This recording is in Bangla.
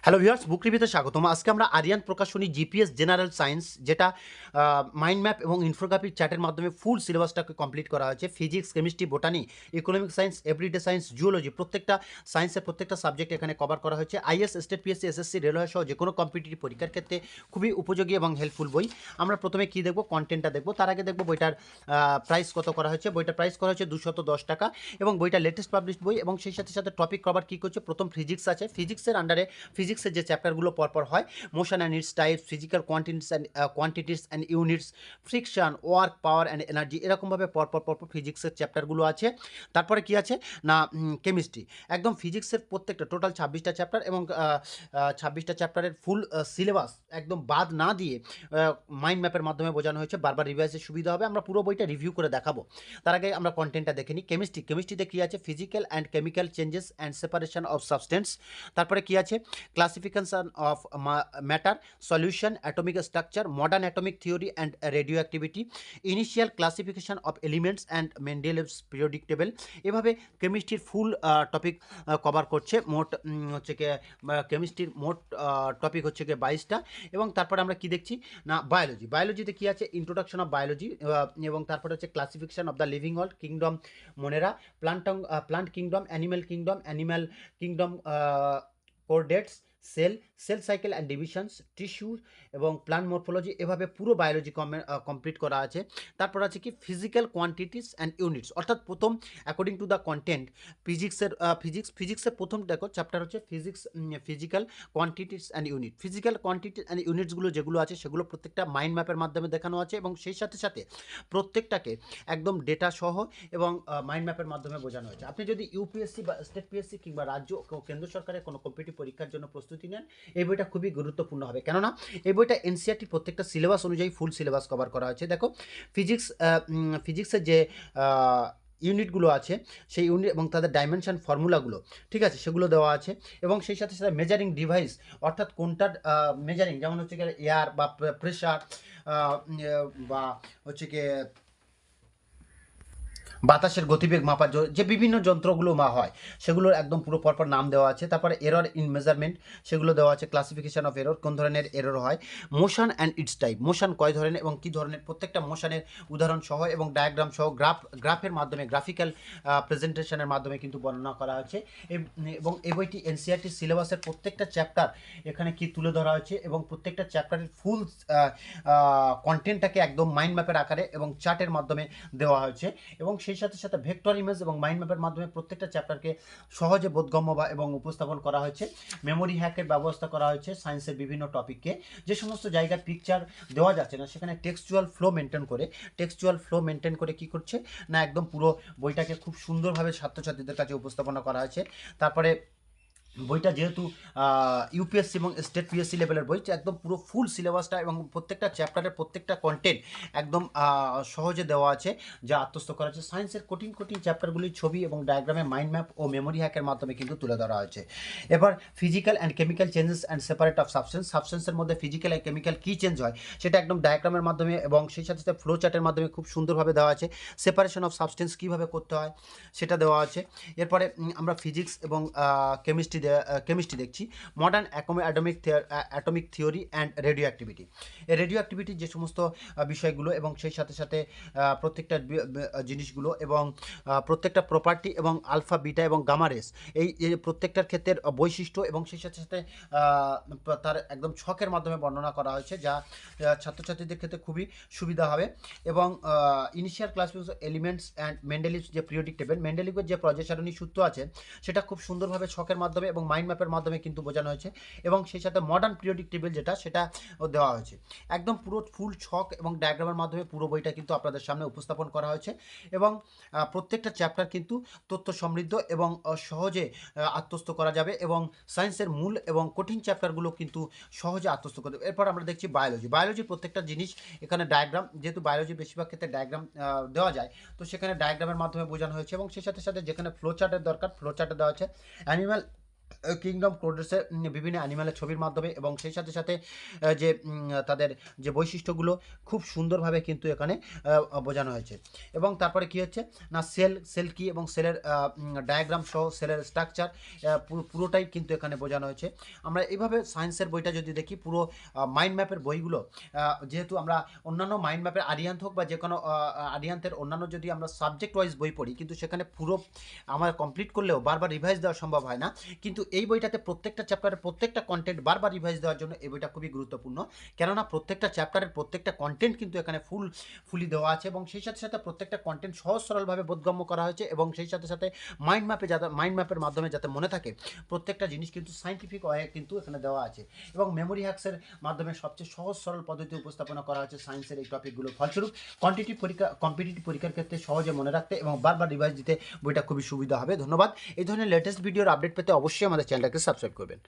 হ্যালো ভিউয়ার্স, বুক রিভিউতে স্বাগতম। আজকে আমরা Aryan Prokashoni GPS general science, যেটা মাইন্ড ম্যাপ এবং ইনফোগ্রাফিক চ্যাটের মাধ্যমে ফুল সিলেবাসটাকে কমপ্লিট করা হয়েছে। Physics, chemistry, botany, economic science, everyday science, zoology, প্রত্যেকটা সায়েন্সের প্রত্যেকটা সাবজেক্ট এখানে কভার করা হয়েছে। IAS, state, PSC, SSC, railway সহ যে কোনো কম্পিটিটিভ পরীক্ষার ক্ষেত্রে খুবই উপযোগী এবং হেল্পফুল বই। আমরা প্রথমে কী দেখবো, কন্টেন্টটা দেখবো। তার আগে দেখবো বইটার প্রাইস কত করা হয়েছে। বইটার প্রাইস করা হয়েছে 210 টাকা এবং বইটা লেটেস্ট পাবলিশড বই। এবং সেই সাথে সাথে টপিক কভার কী করছে, প্রথম ফিজিক্স আছে। ফিজিক্সের আন্ডারে ফিজিক্সের যে চ্যাপ্টারগুলো পরপর হয়, motion and it's types, physical quantities and units, friction, work, power and energy, এরকমভাবে পরপর ফিজিক্সের চ্যাপ্টারগুলো আছে। তারপরে কি আছে না, কেমিস্ট্রি। একদম ফিজিক্সের প্রত্যেকটা টোটাল 26টা চ্যাপ্টার এবং 26টা চ্যাপ্টারের ফুল সিলেবাস একদম বাদ না দিয়ে মাইন্ড ম্যাপের মাধ্যমে বোঝানো হয়েছে। বারবার রিভাইসের সুবিধা হবে। আমরা পুরো বইটা রিভিউ করে দেখাবো। তার আগে আমরা কন্টেন্টটা দেখে নিই। কেমিস্ট্রিতে কী আছে, physical and chemical changes and separation of substance. তারপরে কি আছে, classification of matter, solution, atomic structure, modern atomic theory and radioactivity, initial classification of elements and Mendeleev's periodic table। এভাবে কেমিস্ট্রির ফুল টপিক কভার করছে। মোট হচ্ছে কি কেমিস্ট্রির মোট টপিক হচ্ছে কি 22টা। এবং তারপরে আমরা কি দেখছি না, বায়োলজিতে কি আছে, ইন্ট্রোডাকশন অফ বায়োলজি, এবং তারপরে হচ্ছে classification of the living world, kingdom Monera, plant kingdom, animal kingdom, chordates, cell cycle and divisions, tissue এবং প্লান্ট মরফোলজি। এভাবে পুরো বায়োলজি কমপ্লিট করা আছে। তারপর আছে কি ফিজিক্যাল কোয়ান্টিটিস অ্যান্ড ইউনিটস, অর্থাৎ প্রথম অ্যাকর্ডিং টু দ্য কন্টেন্ট ফিজিক্সের প্রথম দেখো চ্যাপ্টার হচ্ছে physical quantities and physical quantities and ইউনিটসগুলো যেগুলো আছে সেগুলো প্রত্যেকটা মাইন্ড ম্যাপের মাধ্যমে দেখানো আছে এবং সেই সাথে সাথে প্রত্যেকটাকে একদম ডেটা সহ এবং মাইন্ড ম্যাপের মাধ্যমে বোঝানো হয়েছে। আপনি যদি ইউপিএসসি বা স্টেট পিএসসি কিংবা রাজ্য ও কেন্দ্র সরকারের কোনো কম্পিটিটিভ পরীক্ষার জন্য প্রস্তুতি নেন, এই বইটা খুবই গুরুত্বপূর্ণ হবে। কেননা এই বইটা এনসিআরটি প্রত্যেকটা সিলেবাস অনুযায়ী ফুল সিলেবাস কভার করা হয়েছে। দেখো ফিজিক্সের যে ইউনিটগুলো আছে সেই ইউনিট এবং তাদের ডাইমেনশন ফর্মুলাগুলো, ঠিক আছে, সেগুলো দেওয়া আছে। এবং সেই সাথে সাথে মেজারিং ডিভাইস, অর্থাৎ কোনটার মেজারিং, যেমন হচ্ছে গিয়ে এয়ার বা প্রেশার বা হচ্ছে গিয়ে বাতাসের গতিবেগ মাপার যে বিভিন্ন যন্ত্রগুলো হয় সেগুলোর একদম পুরো পরপর নাম দেওয়া আছে। তারপরে এরর ইন মেজারমেন্ট, সেগুলো দেওয়া আছে। ক্লাসিফিকেশন অফ এরর, কোন ধরনের এরর হয়। Motion and it's type, motion কয় ধরনের এবং কী ধরনের, প্রত্যেকটা মোশনের উদাহরণ সহ এবং ডায়াগ্রাম সহ গ্রাফের মাধ্যমে, গ্রাফিক্যাল প্রেজেন্টেশনের মাধ্যমে কিন্তু বর্ণনা করা হয়েছে। এবং এই বইটি এনসিআরটি সিলেবাসের প্রত্যেকটা চ্যাপ্টার এখানে কি তুলে ধরা হয়েছে এবং প্রত্যেকটা চ্যাপ্টারের ফুল কন্টেন্টটাকে একদম মাইন্ড ম্যাপের আকারে এবং চার্টের মাধ্যমে দেওয়া হয়েছে। এবং সেই সাথে সাথে ভেক্টর ইমেজ এবং মাইন্ড ম্যাপের মাধ্যমে প্রত্যেকটা চ্যাপ্টারকে সহজে বোধগম্য বা এবং উপস্থাপন করা হয়েছে। মেমোরি হ্যাকের ব্যবস্থা করা হয়েছে সায়েন্সের বিভিন্ন টপিককে। যে সমস্ত জায়গায় পিকচার দেওয়া যাচ্ছে না সেখানে টেক্সচুয়াল ফ্লো মেনটেন করে কি করছে না, একদম পুরো বইটাকে খুব সুন্দরভাবে ছাত্রছাত্রীদের কাছে উপস্থাপনা করা হয়েছে। তারপরে বইটা যেহেতু ইউপিএসসি এবং স্টেট পিএসসি লেভেলের বই, একদম পুরো ফুল সিলেবাসটা এবং প্রত্যেকটা চ্যাপ্টারের প্রত্যেকটা কন্টেন্ট একদম সহজে দেওয়া আছে, যা আত্মস্থ করা হয়েছে। সায়েন্সের কঠিন চ্যাপ্টারগুলির ছবি এবং ডায়াগ্রামে মাইন্ড ম্যাপ ও মেমোরি হ্যাকের মাধ্যমে কিন্তু তুলে ধরা হয়েছে। এবার physical and chemical changes and separate of সাবস্টেন্সের মধ্যে ফিজিক্যাল অ্যান্ড কেমিক্যাল কী চেঞ্জ হয় সেটা একদম ডায়াগ্রামের মাধ্যমে এবং সেই সাথে সাথে ফ্লো চার্টের মাধ্যমে খুব সুন্দরভাবে দেওয়া আছে। সেপারেশন অফ সাবস্টেন্স কীভাবে করতে হয় সেটা দেওয়া আছে। এরপরে আমরা ফিজিক্স এবং কেমিস্ট্রি দেখছি। মডার্ন অ্যাটমিক থিওরি অ্যান্ড রেডিও অ্যাক্টিভিটির যে সমস্ত বিষয়গুলো এবং সেই সাথে সাথে প্রত্যেকটা জিনিসগুলো এবং প্রত্যেকটা প্রপার্টি এবং আলফা, বিটা এবং গামা রেস, এই প্রত্যেকটার ক্ষেত্রে বৈশিষ্ট্য এবং সেই সাথে সাথে তার একদম ছকের মাধ্যমে বর্ণনা করা হয়েছে, যা ছাত্রছাত্রীদের ক্ষেত্রে খুবই সুবিধা হবে। এবং ইনিশিয়াল ক্লাসিফিকেশন এলিমেন্টস অ্যান্ড মেন্ডেলিভস যে পিরিয়ডিক টেবিল, মেন্ডেলিভের যে পর্যায় সারণী সূত্র আছে সেটা খুব সুন্দরভাবে ছকের মাধ্যমে এবং মাইন্ড ম্যাপের মাধ্যমে কিন্তু বোঝানো হয়েছে। এবং সেই সাথে মডার্ন পিরিয়ডিক টেবিল সেটা দেওয়া হয়েছে। একদম পুরো ফুল ছক এবং ডায়াগ্রামের মাধ্যমে পুরো বইটা কিন্তু আপনাদের সামনে উপস্থাপন করা হয়েছে। এবং প্রত্যেকটা চ্যাপ্টার কিন্তু তথ্য সমৃদ্ধ এবং সহজে আত্মস্থ করা যাবে এবং সায়েন্সের মূল এবং কঠিন চ্যাপ্টারগুলো কিন্তু সহজে আত্মস্থ করতে। এরপর আমরা দেখছি বায়োলজির প্রত্যেকটা জিনিস এখানে ডায়াগ্রাম, যেহেতু বায়োলজির বেশিরভাগ ক্ষেত্রে ডায়াগ্রাম দেওয়া যায়, তো সেখানে ডায়াগ্রামের মাধ্যমে বোঝানো হয়েছে। এবং সেই সাথে সাথে যেখানে ফ্লো চার্টের দরকার, ফ্লো চার্টে দেওয়া হচ্ছে। অ্যানিম্যাল কিংডম কোডেসের বিভিন্ন অ্যানিমালের ছবির মাধ্যমে এবং সেই সাথে সাথে যে তাদের যে বৈশিষ্ট্যগুলো খুব সুন্দরভাবে কিন্তু এখানে বোঝানো হয়েছে। এবং তারপরে কি হচ্ছে না সেল কি এবং সেলের ডায়াগ্রাম সহ সেলের স্ট্রাকচার পুরোটাই কিন্তু এখানে বোঝানো হয়েছে। আমরা এইভাবে সায়েন্সের বইটা যদি দেখি পুরো মাইন্ড ম্যাপের বইগুলো যেহেতু আমরা অন্যান্য মাইন্ড ম্যাপের আরিয়ান্ত হোক বা যে কোনো আরিয়ান্তের অন্যান্য যদি আমরা সাবজেক্ট ওয়াইজ বই পড়ি কিন্তু সেখানে পুরো আমার কমপ্লিট করলেও বারবার রিভাইজ দেওয়া সম্ভব হয় না, কিন্তু এই বইটাতে প্রত্যেকটা চ্যাপ্টারের প্রত্যেকটা কন্টেন্ট বারবার রিভাইজ দেওয়ার জন্য এই বইটা খুবই গুরুত্বপূর্ণ। কেননা প্রত্যেকটা চ্যাপ্টারের প্রত্যেকটা কন্টেন্ট কিন্তু এখানে ফুলি দেওয়া আছে এবং সেই সাথে সাথে প্রত্যেকটা কন্টেন্ট সহজ সরলভাবে বোধগম্য করা হয়েছে এবং সেই সাথে সাথে মাইন্ড ম্যাপের মাধ্যমে যাতে মনে থাকে প্রত্যেকটা জিনিস কিন্তু সাইন্টিফিক ওয়ে কিন্তু এখানে দেওয়া আছে এবং মেমোরি হ্যাক্সের মাধ্যমে সবচেয়ে সহজ সরল পদ্ধতি উপস্থাপনা করা হয়েছে সায়েন্সের এই টপিকগুলো। ফলস্বরূপ কম্পিটিটিভ পরীক্ষার ক্ষেত্রে সহজে মনে রাখতে এবং বারবার রিভাইজ দিতে বইটা খুবই সুবিধা হবে। ধন্যবাদ। এই ধরনের লেটেস্ট ভিডিওর আপডেট পেতে অবশ্যই আমাদের চ্যানেলটাকে সাবস্ক্রাইব করবেন।